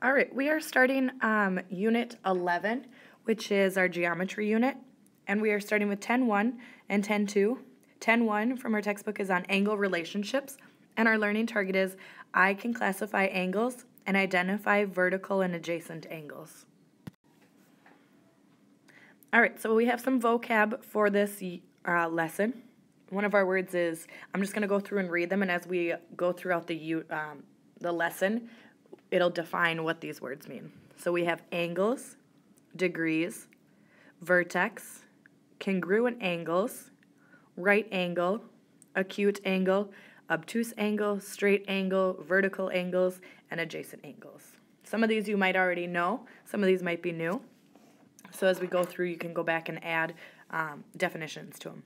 All right, we are starting Unit 11, which is our geometry unit, and we are starting with 10.1 and 10.2. 10.1 from our textbook is on angle relationships, and our learning target is I can classify angles and identify vertical and adjacent angles. All right, so we have some vocab for this lesson. One of our words is, I'm just going to go through and read them, and as we go throughout the lesson, it'll define what these words mean. So we have angles, degrees, vertex, congruent angles, right angle, acute angle, obtuse angle, straight angle, vertical angles, and adjacent angles. Some of these you might already know. Some of these might be new. So as we go through, you can go back and add definitions to them.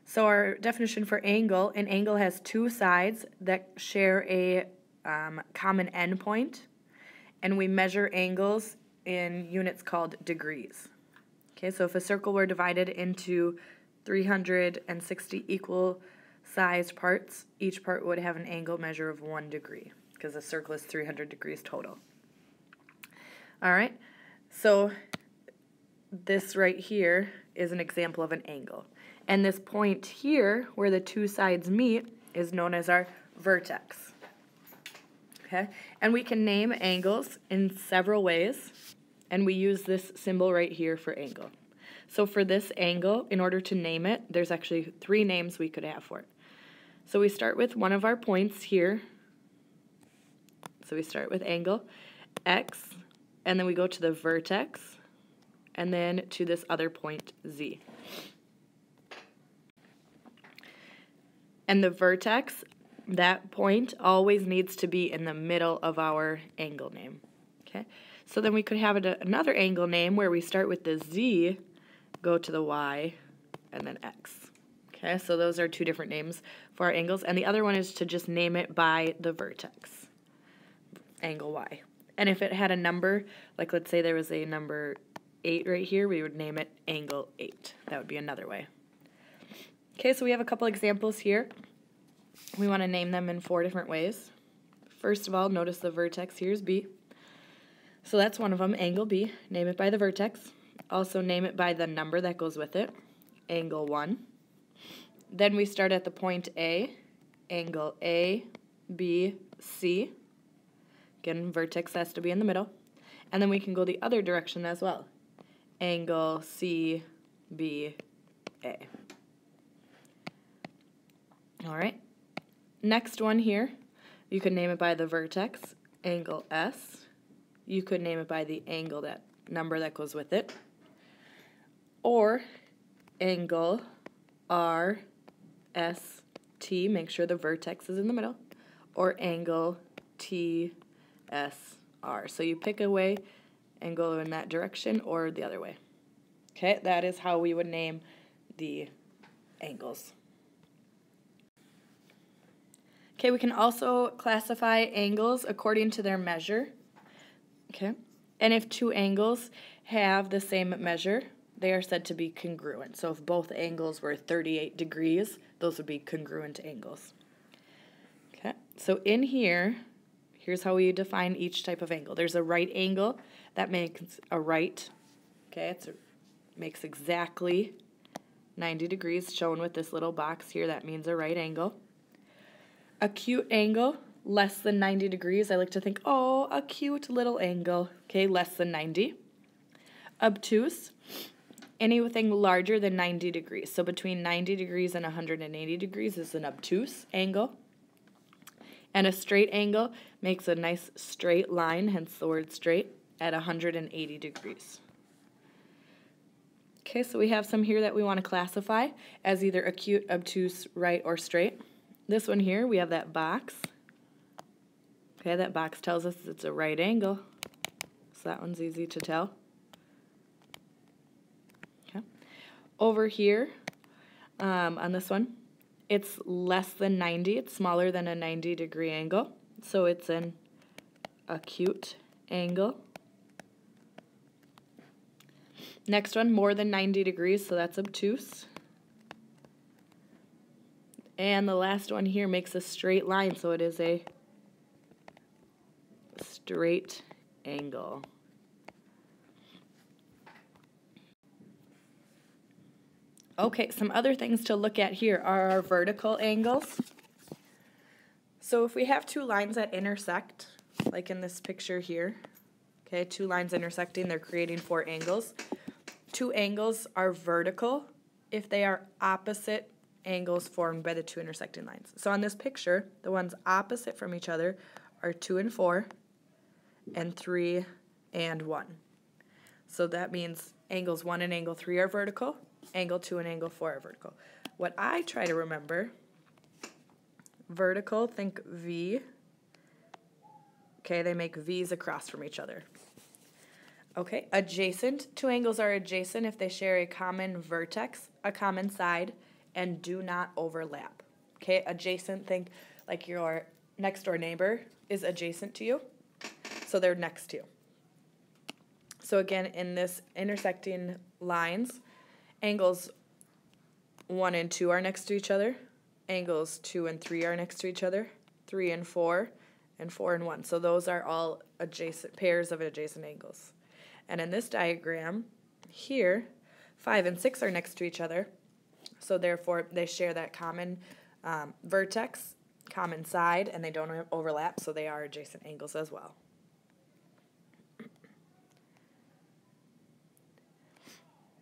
So our definition for angle, an angle has two sides that share a common endpoint, and we measure angles in units called degrees. Okay, so if a circle were divided into 360 equal sized parts, each part would have an angle measure of 1 degree, because a circle is 300 degrees total. All right, so this right here is an example of an angle. And this point here, where the two sides meet, is known as our vertex. Okay, and we can name angles in several ways, and we use this symbol right here for angle. So for this angle, in order to name it, there's actually 3 names we could have for it. So we start with one of our points here. So we start with angle X, and then we go to the vertex, and then to this other point, Z. And the vertex, that point, always needs to be in the middle of our angle name. Okay, so then we could have another angle name where we start with the Z, go to the Y, and then X. Okay, so those are 2 different names for our angles. And the other one is to just name it by the vertex, angle Y. And if it had a number, like let's say there was a number 8 right here, we would name it angle 8. That would be another way. Okay, so we have a couple examples here. We want to name them in 4 different ways. First of all, notice the vertex here is B. So that's one of them, angle B. Name it by the vertex. Also name it by the number that goes with it, angle 1. Then we start at the point A, angle A, B, C. Again, vertex has to be in the middle. And then we can go the other direction as well, angle C, B, A. All right. Next one here, you could name it by the vertex, angle S. You could name it by the angle, that number that goes with it. Or angle R, S, T, make sure the vertex is in the middle. Or angle T, S, R. So you pick a way and go in that direction or the other way. Okay, that is how we would name the angles. Okay, we can also classify angles according to their measure. Okay, and if 2 angles have the same measure, they are said to be congruent. So if both angles were 38 degrees, those would be congruent angles. Okay, so in here, here's how we define each type of angle. There's a right angle that makes a right. Okay, makes exactly 90 degrees, shown with this little box here. That means a right angle. Acute angle, less than 90 degrees. I like to think, oh, a cute little angle. Okay, less than 90. Obtuse, anything larger than 90 degrees. So between 90 degrees and 180 degrees is an obtuse angle. And a straight angle makes a nice straight line, hence the word straight, at 180 degrees. Okay, so we have some here that we want to classify as either acute, obtuse, right, or straight. This one here, we have that box. Okay, that box tells us it's a right angle. So that one's easy to tell. Okay. Over here, on this one, it's less than 90. It's smaller than a 90-degree angle. So it's an acute angle. Next one, more than 90 degrees, so that's obtuse. And the last one here makes a straight line, so it is a straight angle. Okay, some other things to look at here are our vertical angles. So if we have two lines that intersect, like in this picture here, okay, two lines intersecting, they're creating four angles. Two angles are vertical if they are opposite angles formed by the two intersecting lines. So on this picture, the ones opposite from each other are 2 and 4, and 3 and 1. So that means angles 1 and angle 3 are vertical, angle 2 and angle 4 are vertical. What I try to remember, vertical, think V. Okay, they make V's across from each other. Okay, adjacent, two angles are adjacent if they share a common vertex, a common side, and do not overlap. Okay, adjacent, think like your next door neighbor is adjacent to you, so they're next to you. So again, in this intersecting lines, angles 1 and 2 are next to each other, angles 2 and 3 are next to each other, 3 and 4 and 1. So those are all adjacent pairs of adjacent angles. And in this diagram here, 5 and 6 are next to each other, so therefore they share that common vertex, common side, and they don't overlap, so they are adjacent angles as well.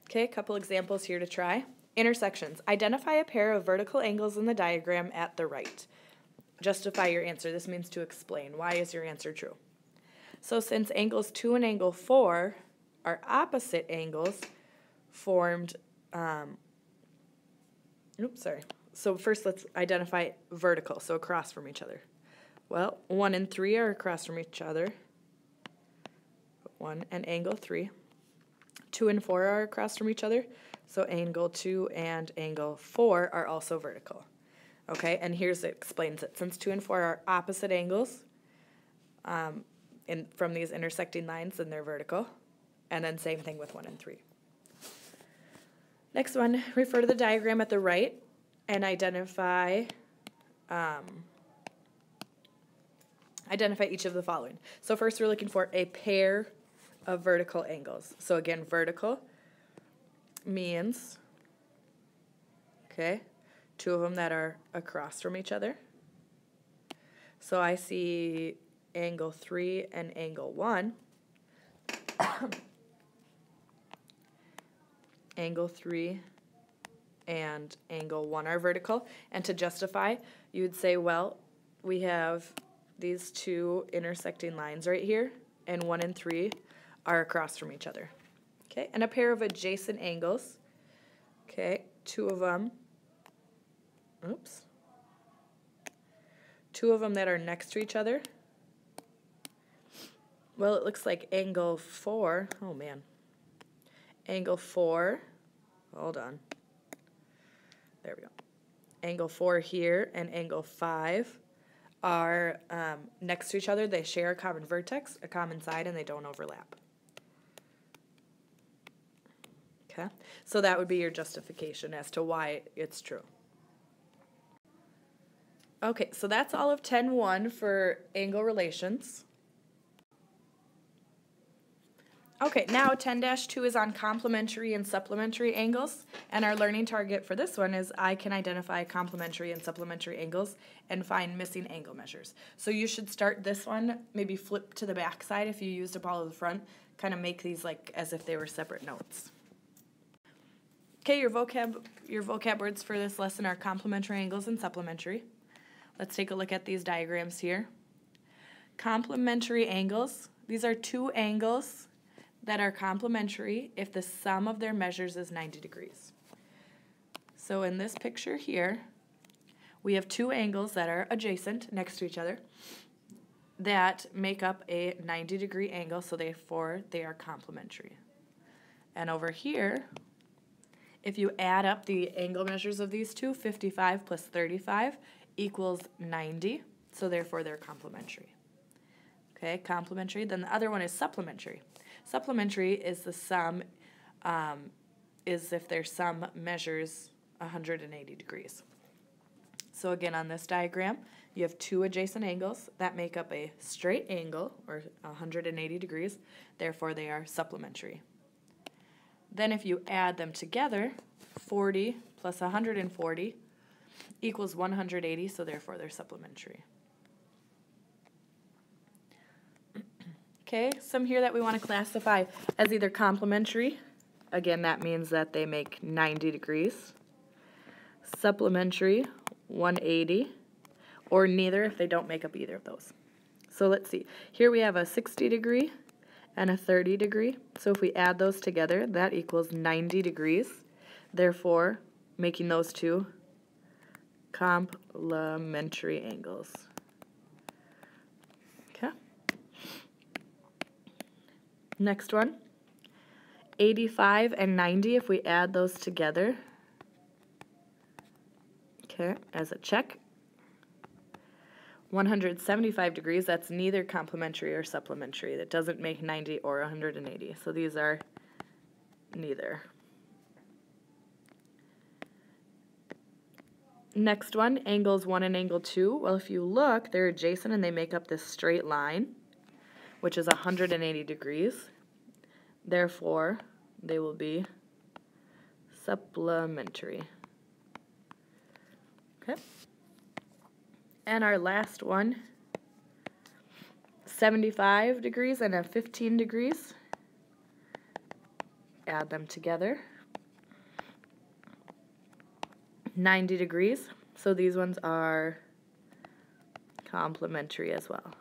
Okay, a couple examples here to try. Intersections. Identify a pair of vertical angles in the diagram at the right. Justify your answer. This means to explain. Why is your answer true? So since angles 2 and angle 4 are opposite angles formed, So first let's identify vertical, so across from each other. Well, 1 and 3 are across from each other. 1 and angle 3. 2 and 4 are across from each other, so angle 2 and angle 4 are also vertical. Okay, and here's it explains it. Since 2 and 4 are opposite angles from these intersecting lines, then they're vertical. And then same thing with 1 and 3. Next one, refer to the diagram at the right and identify each of the following. So first we're looking for a pair of vertical angles. So again, vertical means, okay, two of them that are across from each other. So I see angle 3 and angle 1. Angle 3 and angle 1 are vertical. And to justify, you would say, well, we have these two intersecting lines right here, and 1 and 3 are across from each other. Okay, and a pair of adjacent angles. Okay, two of them that are next to each other. Well, it looks like angle 4, angle 4, hold on, there we go. Angle 4 here and angle 5 are next to each other. They share a common vertex, a common side, and they don't overlap. Okay, so that would be your justification as to why it's true. Okay, so that's all of 10.1 for angle relations. Okay, now 10-2 is on complementary and supplementary angles, and our learning target for this one is I can identify complementary and supplementary angles and find missing angle measures. So you should start this one, maybe flip to the back side if you used up all of the front, kind of make these like as if they were separate notes. Okay, your vocab words for this lesson are complementary angles and supplementary. Let's take a look at these diagrams here. Complementary angles, these are two angles that are complementary if the sum of their measures is 90 degrees. So in this picture here, we have two angles that are adjacent next to each other that make up a 90-degree angle, so therefore they are complementary. And over here, if you add up the angle measures of these two, 55 plus 35 equals 90, so therefore they're complementary. Okay, complementary. Then the other one is supplementary. Supplementary is the sum, is if their sum measures 180 degrees. So again, on this diagram, you have two adjacent angles that make up a straight angle, or 180 degrees. Therefore, they are supplementary. Then if you add them together, 40 plus 140 equals 180, so therefore they're supplementary. Okay, some here that we want to classify as either complementary. Again, that means that they make 90 degrees. Supplementary, 180, or neither if they don't make up either of those. So let's see. Here we have a 60 degree and a 30 degree. So if we add those together, that equals 90 degrees. Therefore, making those two complementary angles. Okay. Next one. 85 and 90, if we add those together, okay, as a check. 175 degrees, that's neither complementary or supplementary. That doesn't make 90 or 180. So these are neither. Next one, angles 1 and angle 2. Well, if you look, they're adjacent and they make up this straight line, which is 180 degrees. Therefore, they will be supplementary. Okay. And our last one, 75 degrees and a 15 degrees. Add them together. 90 degrees. So these ones are complementary as well.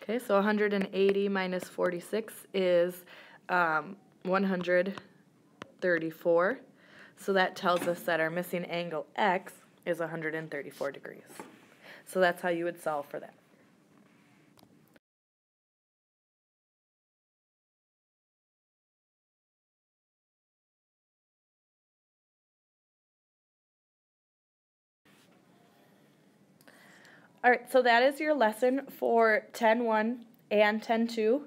Okay, so 180 minus 46 is 134. So that tells us that our missing angle x is 134 degrees. So that's how you would solve for that. All right, so that is your lesson for 10-1 and 10-2.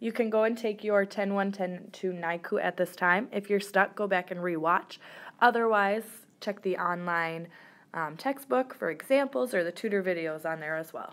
You can go and take your 10-1, 10-2 NICU at this time. If you're stuck, go back and rewatch. Otherwise, check the online textbook for examples or the tutor videos on there as well.